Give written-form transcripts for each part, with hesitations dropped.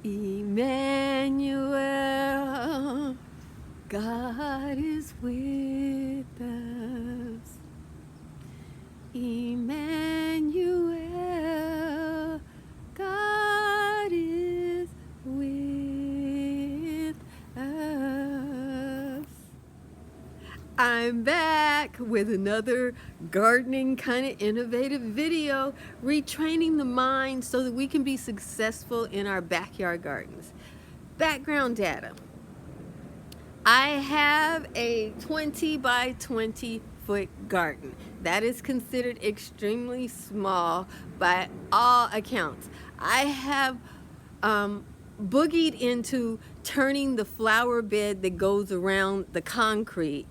Emmanuel, God is with us. Emmanuel, God is with us. I'm back with another gardening kind of innovative video, retraining the mind so that we can be successful in our backyard gardens. Background data. I have a 20 by 20 foot garden. That is considered extremely small by all accounts. I have boogied into turning the flower bed that goes around the concrete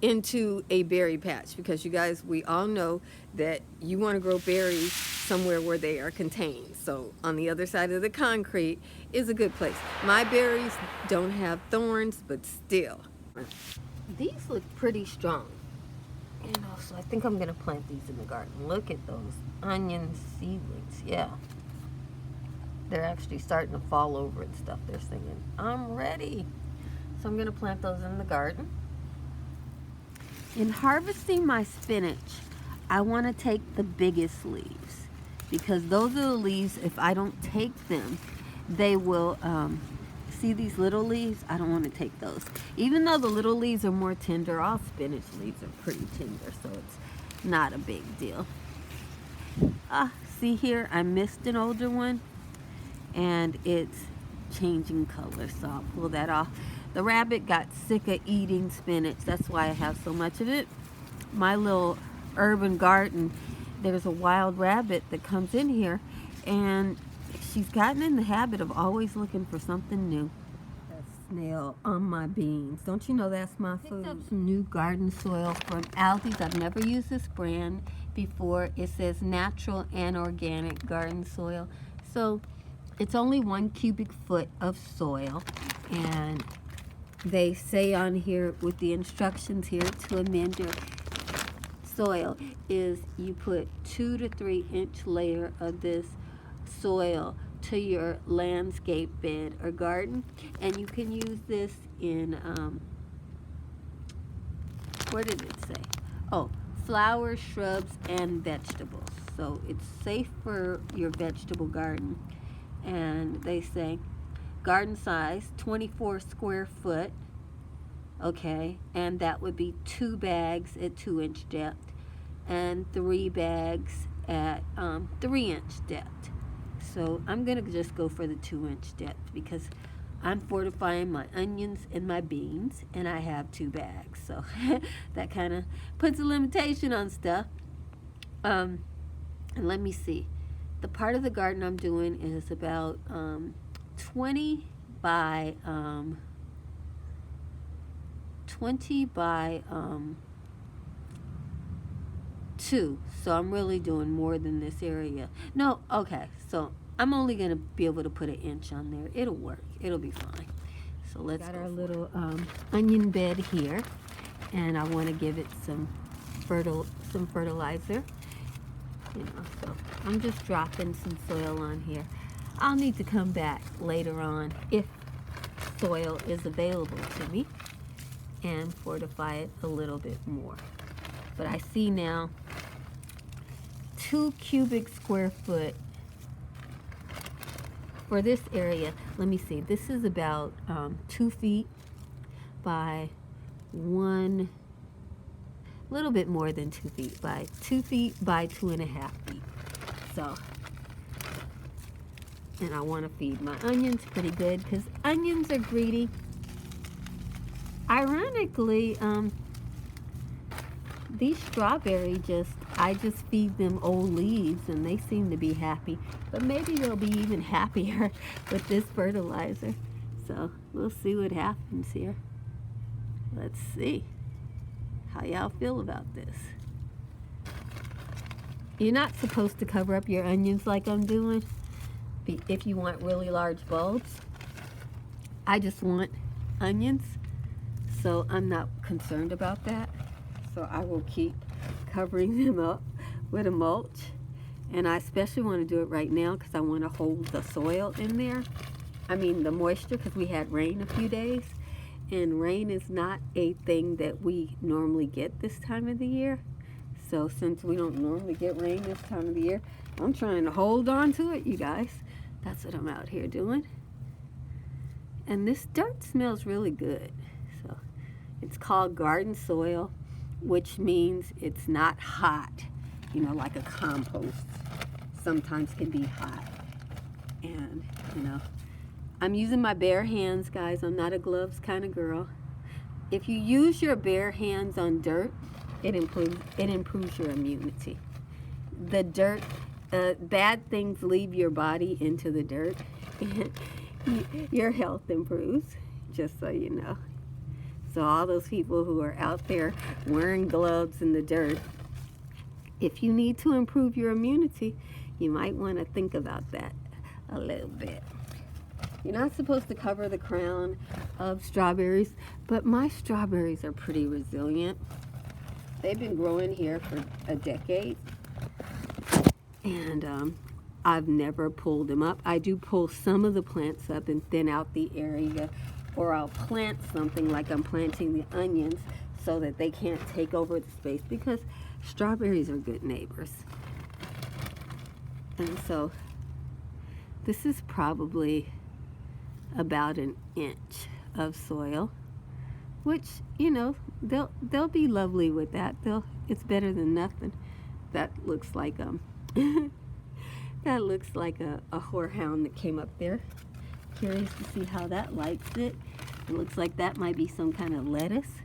into a berry patch, because you guys, we all know that you want to grow berries somewhere where they are contained. So on the other side of the concrete is a good place. My berries don't have thorns, but still. These look pretty strong. You know, so I think I'm gonna plant these in the garden. Look at those onion seedlings. Yeah. They're actually starting to fall over and stuff. They're singing, I'm ready. So I'm gonna plant those in the garden. In harvesting my spinach, I want to take the biggest leaves, because those are the leaves, if I don't take them, they will, see these little leaves? I don't want to take those. Even though the little leaves are more tender, all spinach leaves are pretty tender, so it's not a big deal. See here, I missed an older one, and it's changing color, so I'll pull that off. The rabbit got sick of eating spinach. That's why I have so much of it. My little urban garden, there's a wild rabbit that comes in here, and she's gotten in the habit of always looking for something new. That snail on my beans. Don't you know that's my food? I picked up some new garden soil from Aldi's. I've never used this brand before. It says natural and organic garden soil. So it's only 1 cubic foot of soil, and they say on here with the instructions here to amend your soil is you put 2 to 3 inch layer of this soil to your landscape bed or garden, and you can use this in what did it say? Oh, flowers, shrubs, and vegetables. So it's safe for your vegetable garden. And they say garden size 24 square foot, okay, and that would be 2 bags at 2 inch depth and 3 bags at 3 inch depth. So I'm gonna just go for the 2 inch depth because I'm fortifying my onions and my beans, and I have 2 bags, so that kind of puts a limitation on stuff. And let me see, the part of the garden I'm doing is about 20 by 2, so I'm really doing more than this area. No, okay, so I'm only gonna be able to put 1 inch on there. It'll work, it'll be fine. So let's got our little onion bed here, and I want to give it some fertilizer. You know, so I'm just dropping some soil on here. I'll need to come back later on if soil is available to me and fortify it a little bit more. But I see now 2 cubic square foot for this area. Let me see, this is about 2 feet by a little bit more than 2 feet by 2 feet by 2.5 feet. So, and I want to feed my onions pretty good because onions are greedy. Ironically, these strawberry I just feed them old leaves and they seem to be happy. But maybe they'll be even happier with this fertilizer. So we'll see what happens here. Let's see how y'all feel about this. You're not supposed to cover up your onions like I'm doing if you want really large bulbs. I just want onions, so I'm not concerned about that. So I will keep covering them up with a mulch, and I especially want to do it right now because I want to hold the soil in there. the moisture, because we had rain a few days. And rain is not a thing that we normally get this time of the year. So since we don't normally get rain this time of the year, I'm trying to hold on to it, you guys. That's what I'm out here doing. And this dirt smells really good. So it's called garden soil, which means it's not hot. You know, like a compost sometimes can be hot. And, you know, I'm using my bare hands, guys. I'm not a gloves kind of girl. If you use your bare hands on dirt, it improves your immunity. The dirt, bad things leave your body into the dirt, and your health improves, just so you know. So all those people who are out there wearing gloves in the dirt, if you need to improve your immunity, you might want to think about that a little bit. You're not supposed to cover the crown of strawberries, but my strawberries are pretty resilient. They've been growing here for a decade, and I've never pulled them up. I do pull some of the plants up and thin out the area, or I'll plant something like I'm planting the onions so that they can't take over the space, because strawberries are good neighbors. And so this is probably about an inch of soil, which, you know, they'll be lovely with that. It's better than nothing. That looks like that looks like a horehound that came up there. Curious to see how that likes it. It looks like that might be some kind of lettuce.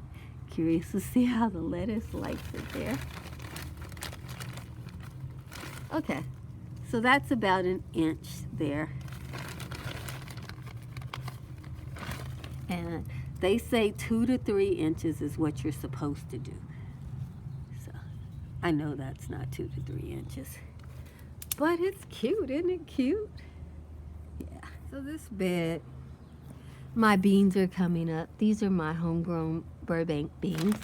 Curious to see how the lettuce likes it there. Okay, so that's about an inch there. And they say 2 to 3 inches is what you're supposed to do. So I know that's not 2 to 3 inches. But it's cute, isn't it cute? Yeah. So this bed, my beans are coming up. These are my homegrown Burbank beans.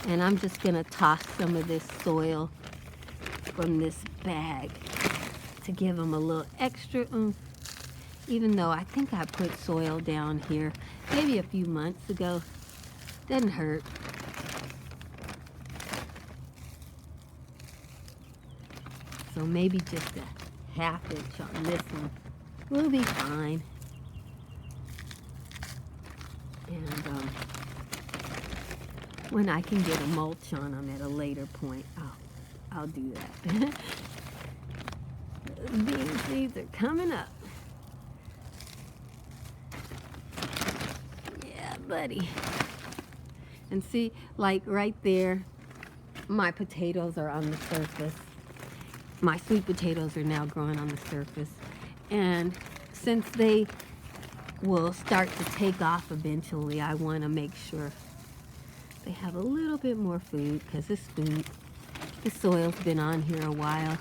And I'm just going to toss some of this soil from this bag to give them a little extra oomph. Even though I think I put soil down here maybe a few months ago. Doesn't hurt. So maybe just a ½ inch on this one. We'll be fine. And when I can get a mulch on them at a later point, I'll do that. Bean seeds are coming up. Yeah, buddy. And see, like right there, my potatoes are on the surface. My sweet potatoes are now growing on the surface. And since they will start to take off eventually, I want to make sure they have a little bit more food, because this soil's been on here a while.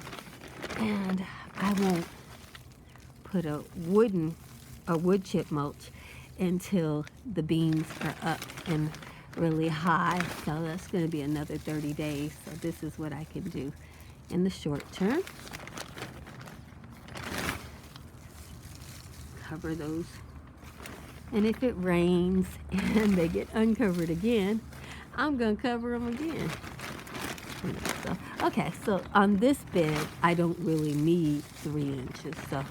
And I won't put a wood chip mulch until the beans are up and really high. So that's going to be another 30 days. So this is what I can do in the short term. Cover those. And if it rains and they get uncovered again, I'm going to cover them again. So, okay, so on this bed, I don't really need 3 inches. So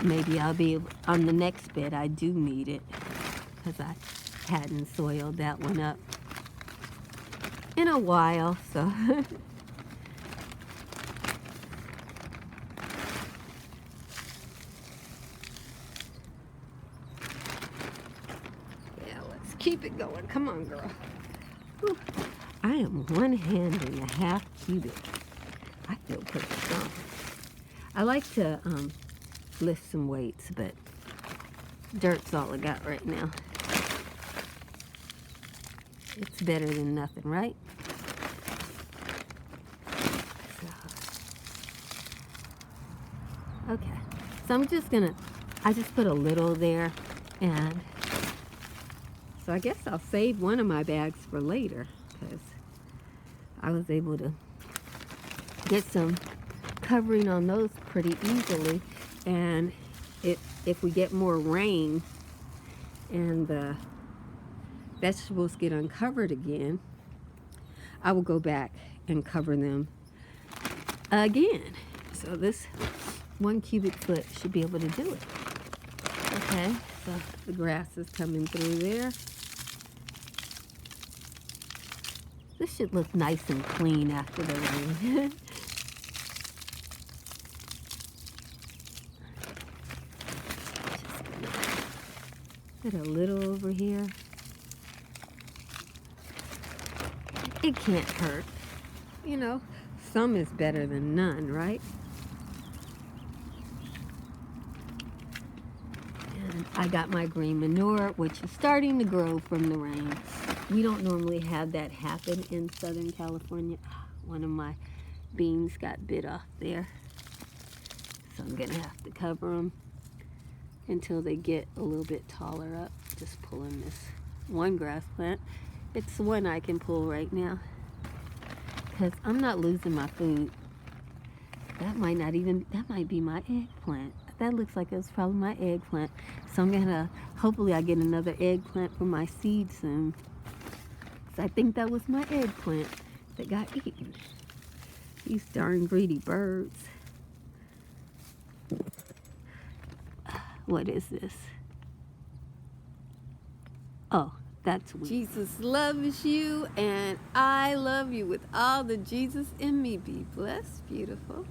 maybe I'll be, on the next bed, I do need it, because I hadn't soiled that one up in a while. So yeah, let's keep it going. Come on, girl. Whew. I am 1.5 cubic. I feel pretty strong. I like to lift some weights, but dirt's all I got right now. It's better than nothing, right? Okay, so I'm just gonna, I just put a little there, and so I guess I'll save one of my bags for later, because I was able to get some covering on those pretty easily. And if we get more rain and the vegetables get uncovered again, I will go back and cover them again. So this 1 cubic foot should be able to do it. Okay, so the grass is coming through there. This should look nice and clean after the rain. Put a little over here. It can't hurt. You know, some is better than none, right? And I got my green manure, which is starting to grow from the rain. We don't normally have that happen in Southern California. One of my beans got bit off there. So I'm gonna have to cover them until they get a little bit taller up. Just pulling this one grass plant. It's the one I can pull right now, because I'm not losing my food. That might be my eggplant. That looks like it was probably my eggplant. So I'm gonna, hopefully I get another eggplant from my seed soon. So I think that was my eggplant that got eaten. These darn greedy birds. What is this? Oh, that's weird. Jesus loves you, and I love you with all the Jesus in me. Be blessed, beautiful.